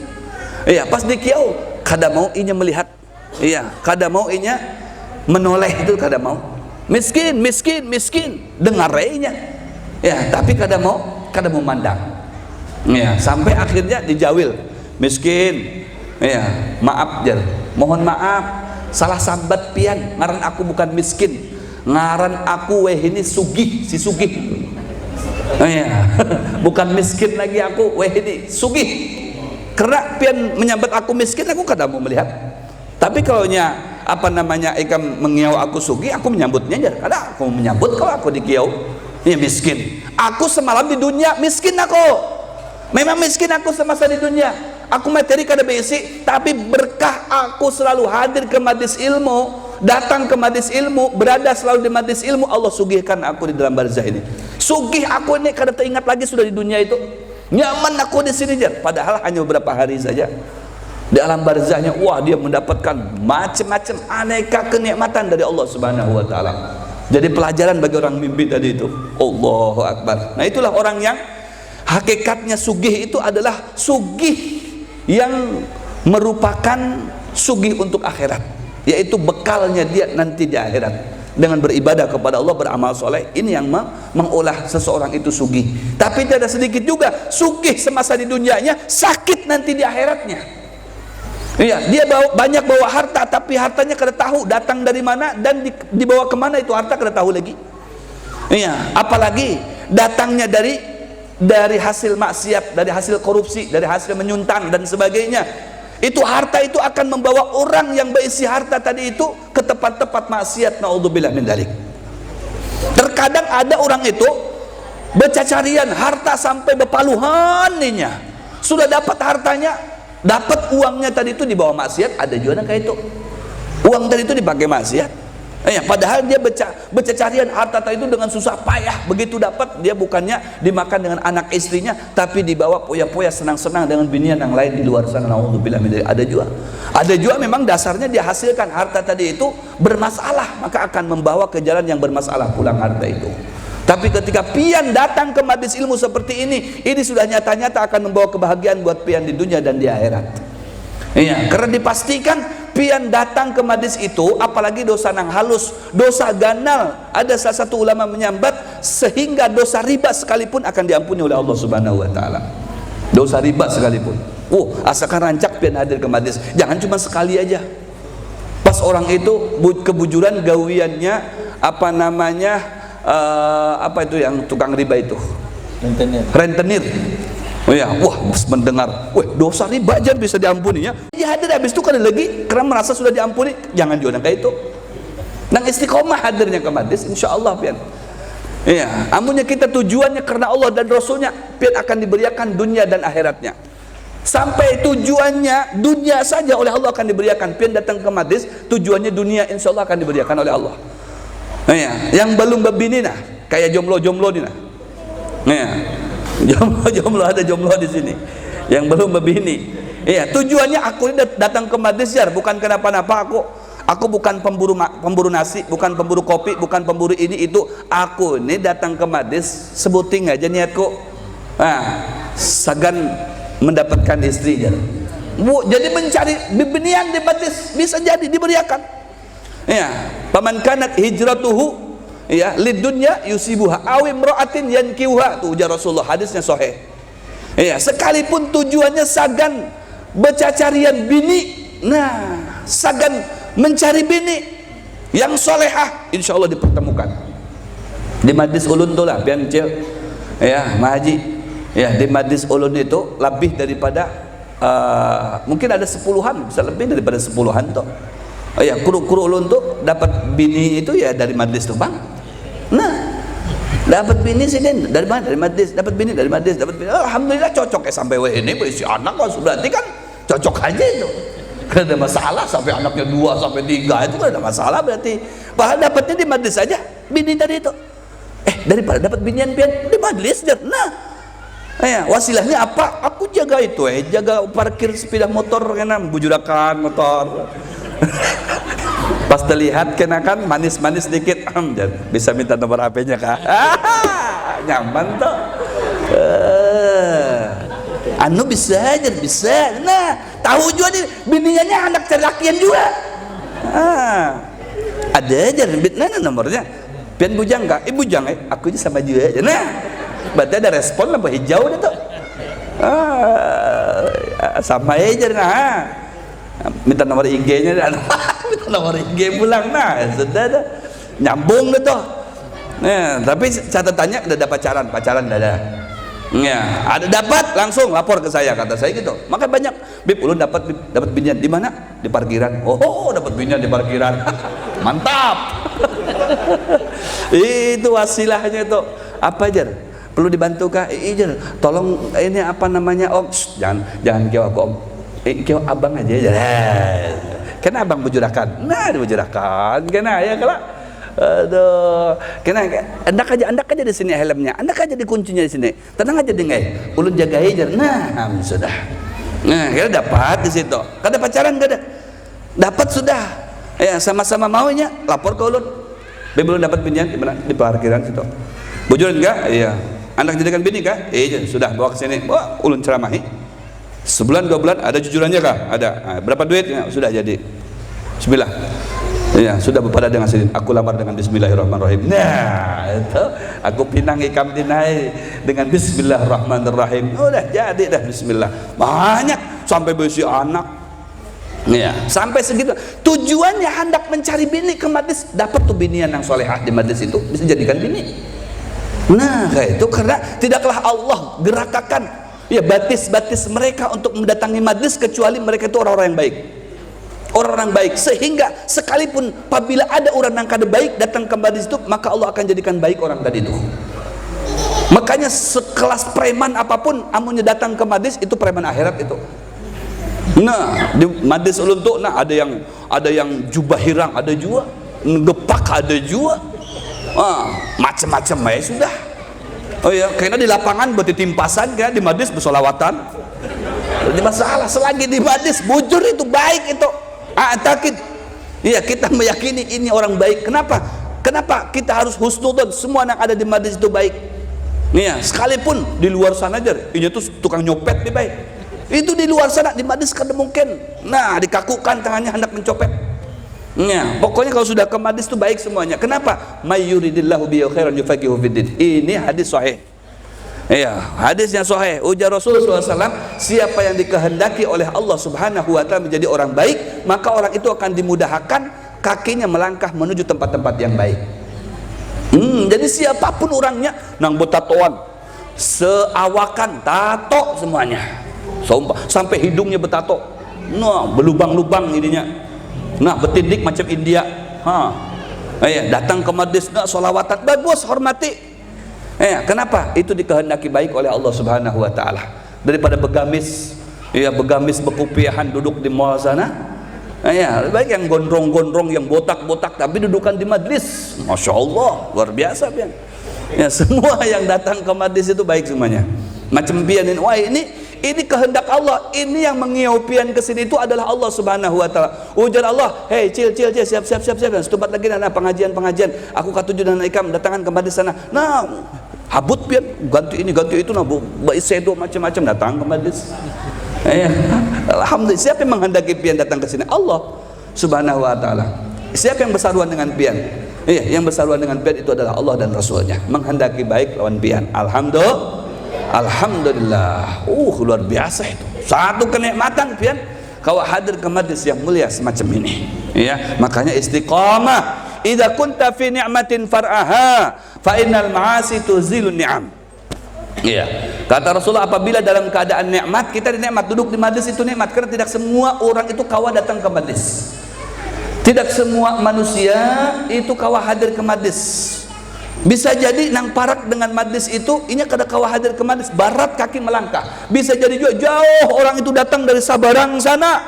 Iya, pas di kiau kada mau inya melihat. Iya, kada mau inya menoleh itu, kada mau. Miskin, miskin, miskin, dengar inya. Ya, tapi kada mau mandang. Ya, sampai akhirnya dijawil. Miskin. Ya, maaf jar. Mohon maaf. Salah sambat pian, ngaran aku bukan miskin, ngaran aku ini sugih, si sugih. Ya, bukan miskin lagi aku, ini sugih. Karena pian menyambat aku miskin, aku kada mau melihat. Tapi kalau nya apa namanya ikam mengiau aku sugih, aku menyambutnya aja. Kada aku menyambut kalau aku dikiau. Ya miskin. Aku semalam di dunia miskin aku. Memang miskin aku semasa di dunia. Aku materi kada basic, tapi berkah aku selalu hadir ke majlis ilmu, datang ke majlis ilmu, berada selalu di majlis ilmu, Allah sugihkan aku di dalam barzah ini. Sugih aku ini kada teringat lagi sudah di dunia itu. Nyaman aku di sini jar, padahal hanya beberapa hari saja. Di alam barzahnya, wah dia mendapatkan macam-macam aneka kenikmatan dari Allah Subhanahu wa taala. Jadi pelajaran bagi orang mimpi tadi itu. Allahu Akbar. Nah, itulah orang yang hakikatnya sugih itu adalah sugih yang merupakan sugih untuk akhirat, yaitu bekalnya dia nanti di akhirat dengan beribadah kepada Allah, beramal soleh. Ini yang mengolah seseorang itu sugih. Tapi tidak sedikit juga sugih semasa di dunianya, sakit nanti di akhiratnya. Iya, dia banyak bawa harta, tapi hartanya kada tahu datang dari mana dan dibawa kemana itu harta kada tahu lagi. Iya, apalagi datangnya dari hasil maksiat, dari hasil korupsi, dari hasil menyuntang dan sebagainya. Itu harta itu akan membawa orang yang berisi harta tadi itu ke tempat-tempat maksiat, naudzubillah min dzalik. Terkadang ada orang itu bercacarian harta sampai berpaluhan ninya. Sudah dapat hartanya, dapat uangnya tadi itu dibawa maksiat, ada juga kayak itu. Uang tadi itu dipakai maksiat. Padahal dia bercacarian harta tadi itu dengan susah payah, begitu dapat dia bukannya dimakan dengan anak istrinya, tapi dibawa poya-poya senang-senang dengan binian yang lain di luar sana. Naudzubillah min dzalik. Ada juga memang dasarnya dia hasilkan harta tadi itu bermasalah, maka akan membawa ke jalan yang bermasalah pulang harta itu. Tapi ketika pian datang ke majlis ilmu seperti ini sudah nyata-nyata akan membawa kebahagiaan buat pian di dunia dan di akhirat. Iya, karena dipastikan pian datang ke majlis itu, apalagi dosa nang halus, dosa ganal. Ada salah satu ulama menyambat sehingga dosa riba sekalipun akan diampuni oleh Allah Subhanahu wa taala. Dosa riba sekalipun. Asalkan rancak pian hadir ke majlis. Jangan cuma sekali aja. Pas orang itu kebujuran gawiannya apa namanya? Apa itu yang tukang riba itu? Rentenir. Mendengar, dosa riba aja bisa diampuni ya. Ya hadir habis itu kan lagi karena merasa sudah diampuni, jangan diundang kayak itu. Nang istiqomah hadirnya ke majlis, insyaallah pian. Iya, amunnya kita tujuannya karena Allah dan Rasulnya, pian akan diberikan dunia dan akhiratnya. Sampai tujuannya dunia saja oleh Allah akan diberikan. Pian datang ke majlis, tujuannya dunia insyaallah akan diberikan oleh Allah. Iya, yang belum berbini nah, kayak jomblo-jomblo ni nah. Iya. Jomblo ada jomblo di sini yang belum berbini. Iya, tujuannya aku ini datang ke majlis jar bukan kenapa-napa. Aku bukan pemburu nasi, bukan pemburu kopi, bukan pemburu ini itu. Aku ini datang ke majlis sebuting aja niatku. Sagan mendapatkan istri jar. Jadi mencari bibinian di majlis bisa jadi diberikan. Iya, paman kanat hijratuhu lidunya yusibuha aw imra'atin yankihuha, tu ujar Rasulullah, hadisnya sahih. Sekalipun tujuannya sagan bercacarian bini, sagan mencari bini yang solehah, insyaallah dipertemukan di majlis ulun tu lah pian cil. Mahaji di majlis ulun itu lebih daripada mungkin ada 10-an, bisa lebih daripada 10-an tuh. Kuru-kuru ulun tuh dapat bini itu dari majlis tuh bang. Dapat bini sih dari mana? Dari majlis. Dapat bini dari majlis. Alhamdulillah cocok sampai ini berisi anak berarti kan cocok aja itu. Kada ada masalah sampai anaknya 2 sampai 3 itu kada ada masalah berarti. Padahal dapatnya di majlis saja bini tadi itu. Daripada dapat binian pian di majlis jar. Wasilahnya apa? Aku jaga itu jaga parkir sepeda motor kena bujurakan motor. Pas terlihat kenakan manis-manis dikit, bisa minta nomor HP-nya kak. Nyaman tuh. Anu bisa aja, bisa. Nah, tahu juga nih bininya anak cerakian juga. Ada aja nah nomornya. Pian bujang kak, bujang aku aja sama juga aja. Nah, berarti ada respon lampu hijau deh tuh. Sama aja nah. Minta nomor IG-nya minta nomor IG pulang, nah sudah dah nyambung deh tuh. Nah, tapi catatannya udah ada pacaran udah ada. Ya, ada dapat langsung lapor ke saya, kata saya gitu. Makanya banyak, Bib, ulun dapat binian di mana? Di parkiran. Oh, dapat binian di parkiran. Mantap. Itu wasilahnya itu. Apa aja? Perlu dibantu kah? Iya, tolong ini apa namanya Om? Jangan kau aku Om. Kau abang aja ya. Kena abang bujurakan. Nah, dibujurakan. Kena ya kalau. Aduh, kena andak aja di sini helmnya, andak aja di kuncinya di sini. Tenang aja dengai. Ulun jaga aja. Nah, sudah. Nah, kira dapat di situ. Kada pacaran kada. Dapat sudah. Ya, sama-sama maunya lapor ke ulun. Dia belum dapat binian di mana? Di parkiran situ. Bujuran enggak? Iya. Anak jadikan bini kah? Iya, sudah bawa ke sini. Wah, ulun ceramahi. Sebulan 2 bulan ada jujurannya kah? Ada. Nah, berapa duit? Ya, sudah jadi. Bismillah. Ya, sudah berpada dengan sini. Aku lamar dengan Bismillahirrahmanirrahim. Nah, itu aku pinang ikam dinai dengan Bismillahirrahmanirrahim. Udah jadi dah Bismillah. Banyak sampai besi anak. Ya, sampai segitu. Tujuannya hendak mencari bini ke majlis, dapat tuh binian yang solehah di majlis itu, bisa jadikan bini. Nah, kayak itu karena tidaklah Allah gerakkan ya batis-batis mereka untuk mendatangi majlis kecuali mereka itu orang-orang yang baik. Orang-orang baik, sehingga sekalipun apabila ada orang yang kada baik datang ke majlis itu, maka Allah akan jadikan baik orang tadi itu. Makanya sekelas preman apapun amunnya datang ke majlis itu preman akhirat itu. Nah, di majlis ulun tuh nah ada yang jubah hirang, ada juga ngepak, ada juga macam-macam ya sudah. Oh ya, karena di lapangan berarti timpasan kan, di majlis bersolawatan. Jadi masalah selagi di majlis bujur itu baik itu. Takid. Iya, kita meyakini ini orang baik. Kenapa? Kenapa kita harus husnudzon? Semua yang ada di majlis itu baik. Iya, sekalipun di luar sana aja, ini tuh tukang nyopet nih baik. Itu di luar sana di majlis kada mungkin. Nah, dikakukan tangannya hendak mencopet. Iya, pokoknya kalau sudah ke majlis itu baik semuanya. Kenapa? May yuridillahu bihi khairan yufaqihu fiddin. Ini hadis sahih. Iya, hadisnya sahih. Ujar Rasulullah SAW, siapa yang dikehendaki oleh Allah Subhanahu wa Ta'ala menjadi orang baik, maka orang itu akan dimudahkan kakinya melangkah menuju tempat-tempat yang baik. Jadi siapapun orangnya, nang betatoan, seawakan, tato semuanya, sampai hidungnya betato, nah berlubang-lubang ininya, nah betindik macam India, datang ke majlis, nah solawatan, bagus, hormati. Kenapa? Itu dikehendaki baik oleh Allah Subhanahu wa Ta'ala. Daripada begamis, ya begamis bekupiahan duduk di mall sana. Lebih baik yang gondrong-gondrong, yang botak-botak tapi dudukan di majlis. Masya Allah, luar biasa pian. Ya, semua yang datang ke majlis itu baik semuanya. Macam pianin, wah ini kehendak Allah. Ini yang mengiau pian ke sini itu adalah Allah Subhanahu wa Ta'ala. Ujar Allah, hei cil siap. Setempat lagi ada pengajian. Aku katuju dan ikam datangan ke majlis sana. Nah, habut pian ganti ini ganti itu, nah sedo macam-macam datang ke majlis. Alhamdulillah. Siapa yang menghendaki pian datang ke sini? Allah Subhanahu wa Ta'ala. Siapa yang bersaruan dengan pian? Yang bersaruan dengan pian itu adalah Allah dan Rasulnya. Menghendaki baik lawan pian. Alhamdulillah. Luar biasa itu. Satu kenikmatan pian kau hadir ke majlis yang mulia semacam ini. Ya, makanya istiqamah. Idza kunta fi ni'matin far'aha fa innal ma'asi tuzilun ni'am. Iya. Kata Rasulullah, apabila dalam keadaan nikmat, kita di nikmat, duduk di majlis itu nikmat, karena tidak semua orang itu kawa datang ke majlis. Tidak semua manusia itu kawa hadir ke majlis. Bisa jadi nang parak dengan majlis itu, ini kada kawa hadir ke majlis, barat kaki melangkah. Bisa jadi juga jauh orang itu datang dari Sabarang sana,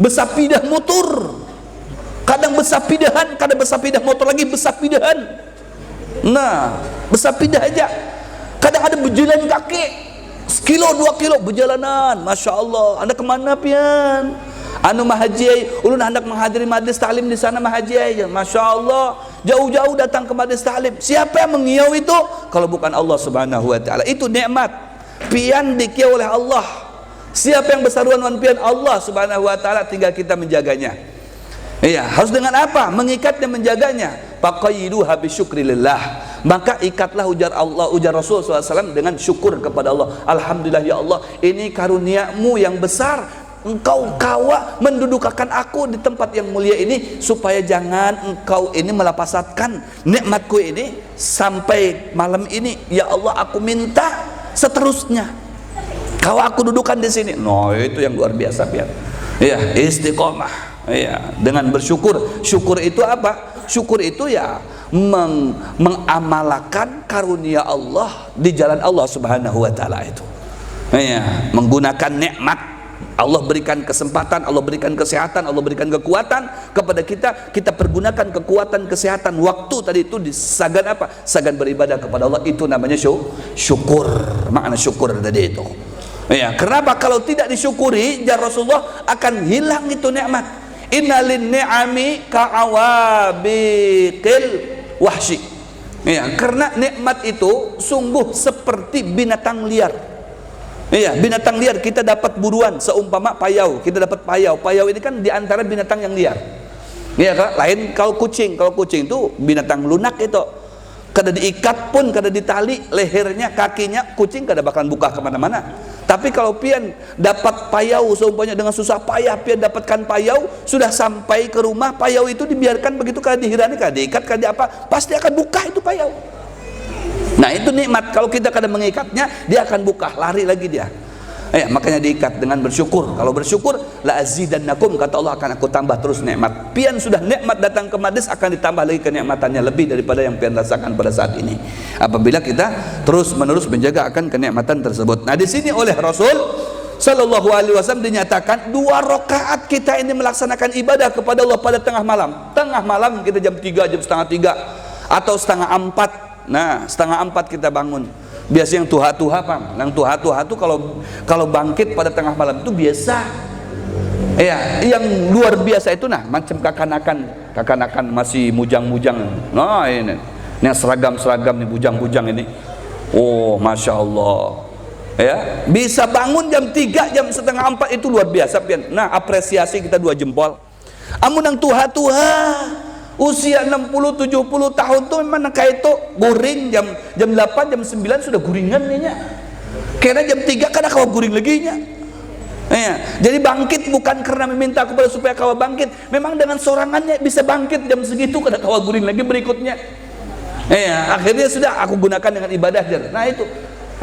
besapidah motor. Kadang besapidahan, kadang besapidah motor lagi, besapidahan. Nah, besapidah aja. Kadang ada berjalan kaki, sekilo 2 kilo berjalanan. Masya Allah. Anda kemana pian? anu mahaji ulun hendak menghadiri majlis taklim di sana mahaji aja, masya Allah, jauh-jauh datang ke majlis taklim. Siapa yang mengiau itu kalau bukan Allah Subhanahu wa taala? Itu nikmat pian dikiau oleh Allah. Siapa yang bersaruan wan pian? Allah Subhanahu wa taala, tinggal kita menjaganya. Iya, harus dengan apa? Mengikatnya, menjaganya. Faqayyiduha bisyukrillah. Maka ikatlah, ujar Allah, ujar Rasul SAW, dengan syukur kepada Allah. Alhamdulillah ya Allah, ini karuniamu yang besar. Engkau kawa mendudukakan aku di tempat yang mulia ini, supaya jangan engkau ini melapasatkan nikmatku ini sampai malam ini. Ya Allah, aku minta seterusnya kau aku dudukan di sini. No, itu yang luar biasa pian. Ya, istiqomah. Ya, dengan bersyukur. Syukur itu apa? Syukur itu ya mengamalkan karunia Allah di jalan Allah Subhanahu wa taala itu. Ya, menggunakan nikmat. Allah berikan kesempatan, Allah berikan kesehatan, Allah berikan kekuatan kepada kita. Kita pergunakan kekuatan, kesehatan, waktu tadi itu di sagan apa? Sagan beribadah kepada Allah. Itu namanya syukur. Makna syukur tadi itu. Ya, kenapa kalau tidak disyukuri, ya Rasulullah, akan hilang itu nikmat. Innalin ni'ami ka'awabiqil wahsy. Ya, karena nikmat itu sungguh seperti binatang liar. Iya, binatang liar kita dapat buruan, seumpama payau, kita dapat payau. Payau ini kan diantara binatang yang liar. Iya kan? Lain kalau kucing itu binatang lunak itu. Kada diikat pun, kada ditali lehernya, kakinya, kucing kada bakalan buka kemana-mana. Tapi kalau pian dapat payau, seumpamanya dengan susah payah pian dapatkan payau, sudah sampai ke rumah, payau itu dibiarkan begitu, kada dihirani, kada diikat, kada apa, pasti akan buka itu payau. Nah itu nikmat, kalau kita kadang mengikatnya, dia akan buka, lari lagi dia. Ya, makanya diikat dengan bersyukur. Kalau bersyukur, la azidannakum, kata Allah, akan aku tambah terus nikmat. Pian sudah nikmat datang ke majlis, akan ditambah lagi kenikmatannya lebih daripada yang pian rasakan pada saat ini. Apabila kita terus menerus menjaga akan kenikmatan tersebut. Nah di sini oleh Rasul Sallallahu Alaihi Wasallam dinyatakan 2 rakaat kita ini melaksanakan ibadah kepada Allah pada tengah malam. Tengah malam kita jam 3, jam setengah 3 atau setengah 4. Nah, setengah 4 kita bangun. Biasa yang tuha-tuha, Pak. Yang tuha-tuha itu kalau bangkit pada tengah malam itu biasa. Ya, yang luar biasa itu macam kakanakan masih mujang-mujang. Nah, ini seragam-seragam nih, bujang-bujang ini. Oh, masya Allah. Ya, bisa bangun jam 3, jam setengah 4 itu luar biasa, pian. Nah, apresiasi kita 2 jempol. Amun yang tuha-tuha usia 60-70 tahun tuh memang kayak itu guring jam 8 jam 9 sudah guringan nih nya. Karena jam 3 kada kawa guring lagi nya. Ya, jadi bangkit bukan karena meminta kepada supaya kawa bangkit, memang dengan sorangannya bisa bangkit jam segitu kada kawa guring lagi berikutnya. Ya, akhirnya sudah aku gunakan dengan ibadah jar. Nah itu.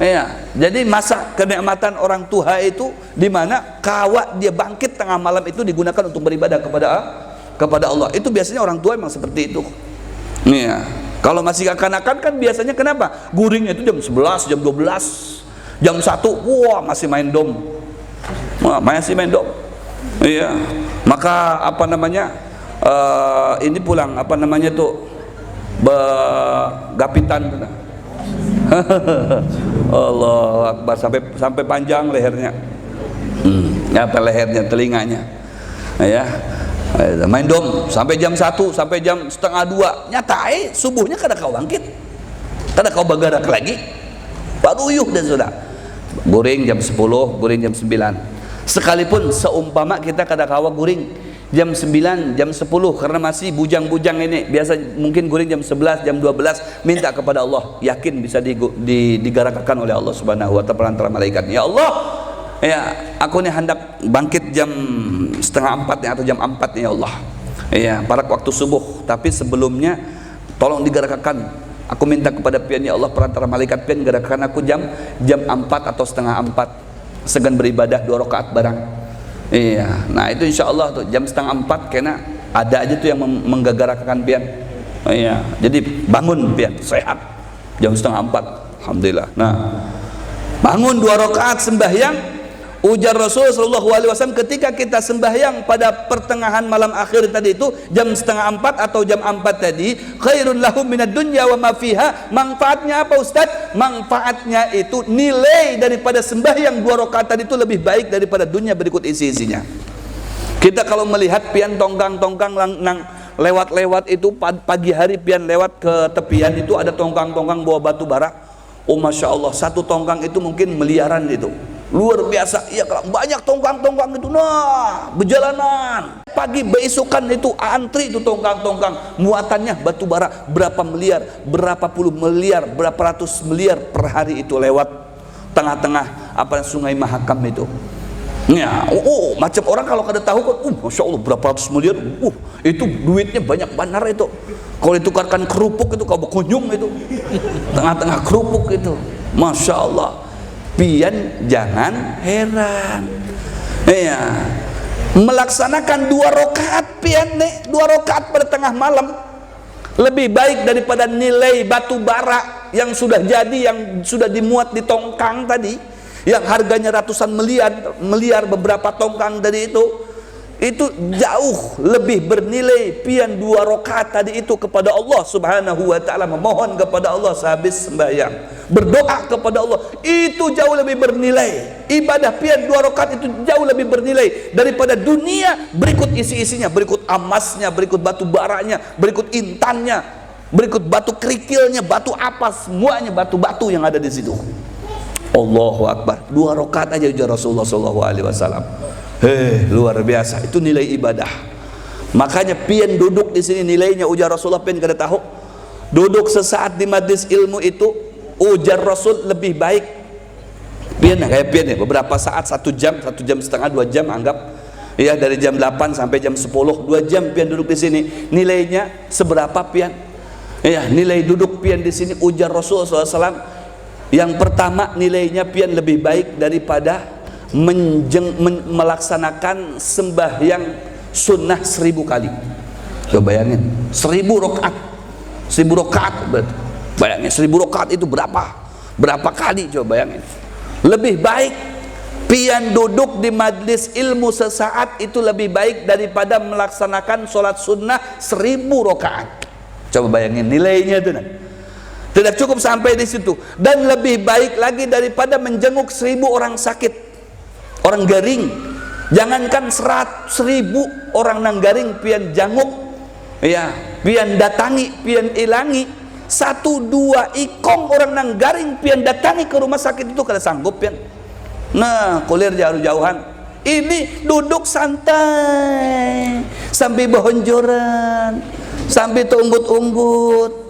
Ya, jadi masa kenikmatan orang tua itu di mana kawa dia bangkit tengah malam itu digunakan untuk beribadah kepada Allah. Itu biasanya orang tua memang seperti itu. Iya. Kalau masih kekanakan kan biasanya kenapa? Guringnya itu jam 11, jam 12, jam 1, wah masih main dom. Wah, masih main dom. Iya. Maka apa namanya? Ini pulang apa namanya tuh? Gapitan. Allah Akbar, sampai panjang lehernya. Apa lehernya, telinganya. Ya. Main dom sampai jam 1, sampai jam setengah 2. Nyata subuhnya kada kau bangkit, kada kau bergerak lagi, baru uyuh dan sudah guring jam 10, guring jam 9. Sekalipun seumpama kita kada kawa guring jam 9, jam 10 karena masih bujang-bujang ini, biasa mungkin guring jam 11, jam 12, minta kepada Allah, yakin bisa digerakkan oleh Allah Subhanahu wa taala perantara malaikat. Ya Allah, ya aku nih hendak bangkit jam setengah 4 atau jam 4 ya Allah. Ya, pada waktu subuh, tapi sebelumnya tolong digerakkan. Aku minta kepada pian ya Allah perantara malaikat pian gerakkan aku jam 4 atau setengah 4 segan beribadah 2 rakaat barang. Iya, nah itu insya Allah tuh jam setengah 4 kena ada aja tuh yang menggerakkan pian. Iya, jadi bangun pian sehat jam setengah 4, alhamdulillah. Nah, bangun 2 rakaat sembahyang. Ujar Rasul Sallallahu Alaihi Wasallam, ketika kita sembahyang pada pertengahan malam akhir tadi itu jam setengah 4 atau jam 4 tadi, khairun lahum minad dunya wa ma fiha. Manfaatnya apa Ustaz? Manfaatnya itu nilai daripada sembahyang 2 rakaat tadi itu lebih baik daripada dunia berikut isi-isinya. Kita kalau melihat pian tongkang-tongkang nang lewat-lewat itu pagi hari pian lewat ke tepian itu ada tongkang-tongkang bawa batu bara. Oh masya Allah, satu tongkang itu mungkin miliaran itu. Luar biasa. Iya, banyak tongkang-tongkang itu. Nah, berjalanan. Pagi beisukan itu antri itu tongkang-tongkang. Muatannya batu bara berapa miliar, berapa puluh miliar, berapa ratus miliar per hari itu lewat tengah-tengah apa Sungai Mahakam itu. Ya, macam orang kalau kada tahu kan, masya Allah berapa ratus miliar, itu duitnya banyak benar itu. Kalau ditukarkan kerupuk itu kau berkunjung itu, tengah-tengah kerupuk itu, masya Allah. Pian jangan heran, ya, melaksanakan 2 rakaat pian nih, 2 rakaat pada tengah malam lebih baik daripada nilai batu bara yang sudah jadi, yang sudah dimuat di tongkang tadi, yang harganya ratusan miliar beberapa tongkang dari itu jauh lebih bernilai pian 2 rakaat tadi itu kepada Allah Subhanahu wa ta'ala, memohon kepada Allah sehabis sembahyang, berdoa kepada Allah, itu jauh lebih bernilai. Ibadah pian 2 rakaat itu jauh lebih bernilai daripada dunia berikut isi-isinya, berikut emasnya, berikut batu baranya, berikut intannya, berikut batu kerikilnya, batu apa semuanya, batu-batu yang ada di situ. Allahu Akbar. 2 rakaat aja ujar Rasulullah SAW. Luar biasa. Itu nilai ibadah. Makanya pian duduk di sini nilainya ujar Rasulullah, pian kada tahu. Duduk sesaat di majlis ilmu itu ujar Rasul lebih baik. Pian kayak pian ya, beberapa saat 1 jam, 1 jam setengah, 2 jam anggap. Ya, dari jam 8 sampai jam 10, 2 jam pian duduk di sini. Nilainya seberapa pian? Ya, nilai duduk pian di sini ujar Rasulullah SAW. Yang pertama nilainya pian lebih baik daripada melaksanakan sembahyang sunnah 1000 kali. Coba bayangin, 1000 rakaat, 1000 rakaat berarti. Bayangin 1000 rakaat itu berapa kali, coba bayangin. Lebih baik pian duduk di majlis ilmu sesaat itu lebih baik daripada melaksanakan sholat sunnah 1000 rakaat. Coba bayangin nilainya itu. Tidak cukup sampai di situ, dan lebih baik lagi daripada menjenguk 1000 orang sakit, orang garing. Jangankan 1000 orang nang garing pian janguk, ya, pian datangi, pian ilangi. 1-2 ikong orang nang garing pian datangi ke rumah sakit itu kada sanggup pian. Nah, kulir jauh-jauhan. Ini duduk santai sambil berhonjoran, sambil unggut-unggut.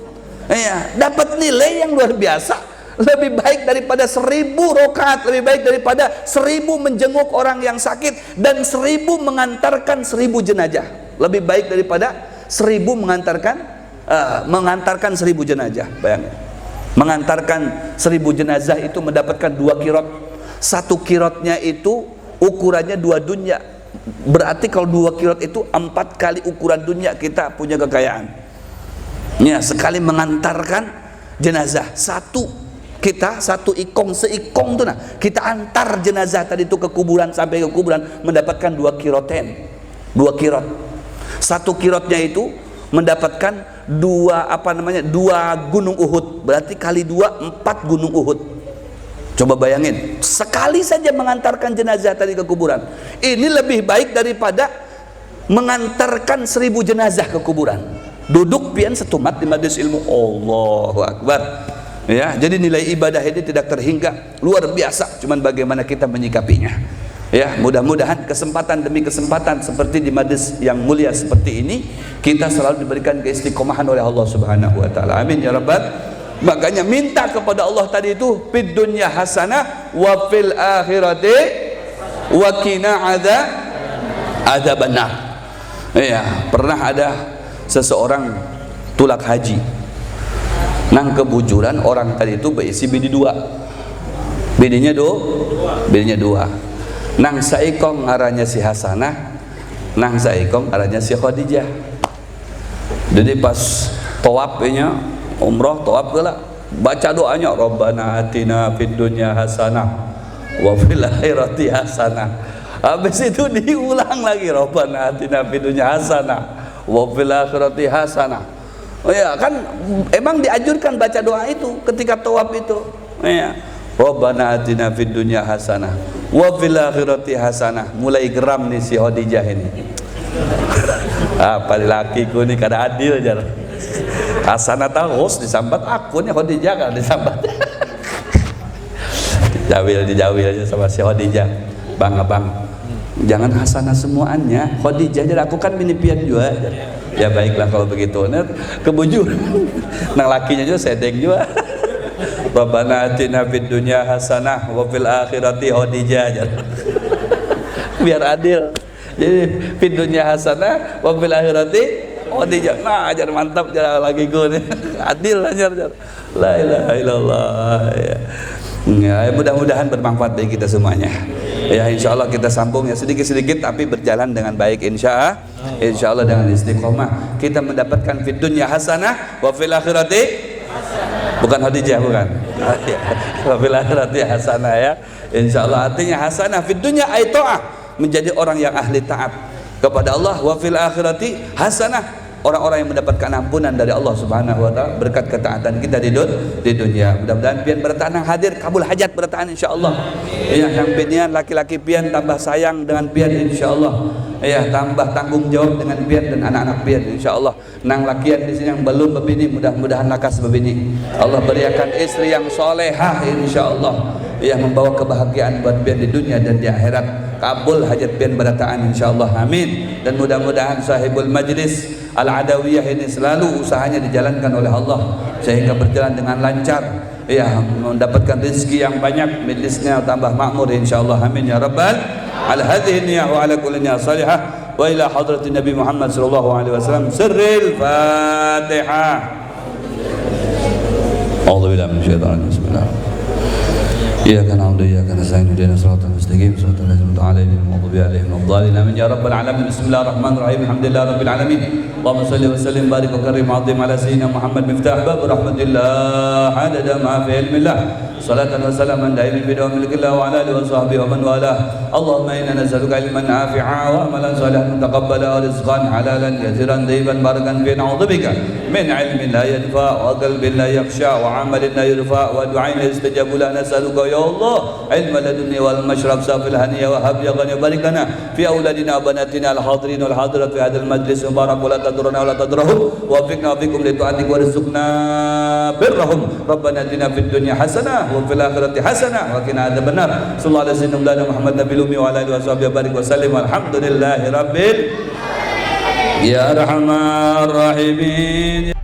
Ya, dapat nilai yang luar biasa. Lebih baik daripada 1000 rakaat, lebih baik daripada 1000 menjenguk orang yang sakit, dan 1000 mengantarkan 1000 jenazah. Lebih baik daripada 1000 mengantarkan 1000 jenazah. Bayangin, mengantarkan 1000 jenazah itu mendapatkan 2 kirot. 1 kirotnya itu ukurannya 2 dunia. Berarti kalau 2 kirot itu 4 kali ukuran dunia. Kita punya kekayaan. Ya, sekali mengantarkan jenazah, satu ikong, seikong tuh, nah kita antar jenazah tadi itu ke kuburan, sampai ke kuburan mendapatkan 2 kiroten, 2 kirot. 1 kirotnya itu mendapatkan 2 gunung Uhud, berarti kali 2 4 gunung Uhud. Coba bayangin, sekali saja mengantarkan jenazah tadi ke kuburan. Ini lebih baik daripada mengantarkan 1000 jenazah ke kuburan. Duduk pian setumat di majlis ilmu. Allahu Akbar. Ya, jadi nilai ibadah ini tidak terhingga, luar biasa. Cuman bagaimana kita menyikapinya. Ya, mudah-mudahan kesempatan demi kesempatan seperti di majlis yang mulia seperti ini, kita selalu diberikan keistiqomahan oleh Allah Subhanahu wa taala. Amin ya rabbal. Makanya minta kepada Allah tadi itu, fid dunya hasanah wa fil akhirati wa qina adzabannar. Ya, pernah ada seseorang tulak haji, nang kebujuran orang tadi itu berisi bini 2, bininya 2, nang saikong arahnya si Hasanah, nang saikong arahnya si Khadijah. Jadi pas tawafnya umroh, tawaf gala, baca doanya, Rabbana atina fid dunya hasanah wa fil akhirati hasanah. Habis itu diulang lagi, Rabbana atina fid dunya hasanah wa fil akhirati hasanah. Oh ya, kan emang dianjurkan baca doa itu ketika tawaf itu. Ya. Rabbana atina fid dunya hasanah wa fil akhirati hasanah. Mulai geram nih si Khadijah ini. Apa lakiku nih kada adil jar. Hasanah terus disambat, aku nih Khadijah kan disambat. Dijawil aja sama si Khadijah. Bang abang, jangan hasanah semuanya. Khadijah jar, aku kan bini pian juga. Ya baiklah kalau begitu. Nah, kebujur. Nang lakinya juga sedeng juga. Rabbana atina fid dunya hasanah wa fil akhirati Khadijah. Biar adil. Jadi fid dunya hasanah wa fil akhirati Khadijah. Nah, ajar mantap jar lagi gue nih. Adil ajar. La ilaha illallah. Ya, mudah-mudahan bermanfaat bagi kita semuanya. Ya, insyaallah kita sambung ya sedikit-sedikit tapi berjalan dengan baik insyaallah dengan istiqomah kita mendapatkan fid dunya hasanah wa fil akhirati bukan Khadijah, bukan. Wa fil akhirati hasanah ya. Insyaallah artinya hasanah fid dunya ay ta'ah, menjadi orang yang ahli taat kepada Allah, wa fil akhirati hasanah, orang-orang yang mendapatkan ampunan dari Allah Subhanahu wa taala berkat ketaatan kita di dunia. Mudah-mudahan pian bertahan hadir kabul hajat bertahan insyaallah. Ya, yang pian laki-laki pian tambah sayang dengan pian insyaallah. Ya, tambah tanggung jawab dengan pian dan anak-anak pian insyaallah. Nang lakian di sini yang belum berbini mudah-mudahan lakas berbini. Allah berikan istri yang solehah insyaallah. Ya, membawa kebahagiaan buat pian di dunia dan di akhirat. Kabul hajat pian bertahan insyaallah. Amin. Dan mudah-mudahan sahibul majlis Al-Adawiyah ini selalu usahanya dijalankan oleh Allah sehingga berjalan dengan lancar, ya, mendapatkan rezeki yang banyak, majlisnya tambah makmur insyaallah. Amin ya rabbal al-hadhihi niyah wa ala kulli niyah salihah wa ila hadratin Nabi Muhammad sallallahu alaihi wasallam. Sirril Fatihah. A'udzubillahi minasyaitonir rajim. Bismillah. Iyyaka na'budu wa iyyaka nasta'in ihdinas siratal mustaqim siratal ladzina an'amta 'alaihim ghairil maghdubi 'alaihim waladdallin. Amin ya rabbal alamin. Bismillahirrahmanirrahim. Alhamdulillahi rabbil alamin. Allahumma shalli wa sallim barik wa karim 'azim ala sayyidina Muhammad miftah bab rahmatillah adada ma fi ilmillah. Salatan wa salaman daimin bi dawamil qillah wa ala alihi wa sahbihi wa man walah. Allahumma inna nas'aluka ilman nafi'a wa amalan salihan mutaqabbala wa rizqan halalan kathiran tayyiban barakan fi. Na'udzubika min ilmin la yanfa wa qalbin la yakhsha wa 'amalin la yurfa wa du'ain la yustajabu la. Nas'aluka ya Allah ilma ladunni wal mashrab safil haniya wa hab ya ghani barik lana fi auladina wa banatina al hadirin wal hadirat fi hadzal majlis mubarak wa la tadurruna wa la tadrahum wa fiqna bikum li ta'atik wa rizqna birrahum. Rabbana atina fid dunya hasanah wa fil akhirati hasanah wa qina adzabannar. Sallallahu alaihi wasallam Muhammad nabiyil ummi wa ala alihi washabihi barik wa sallim. Alhamdulillahi rabbil ya arhamar rahimin.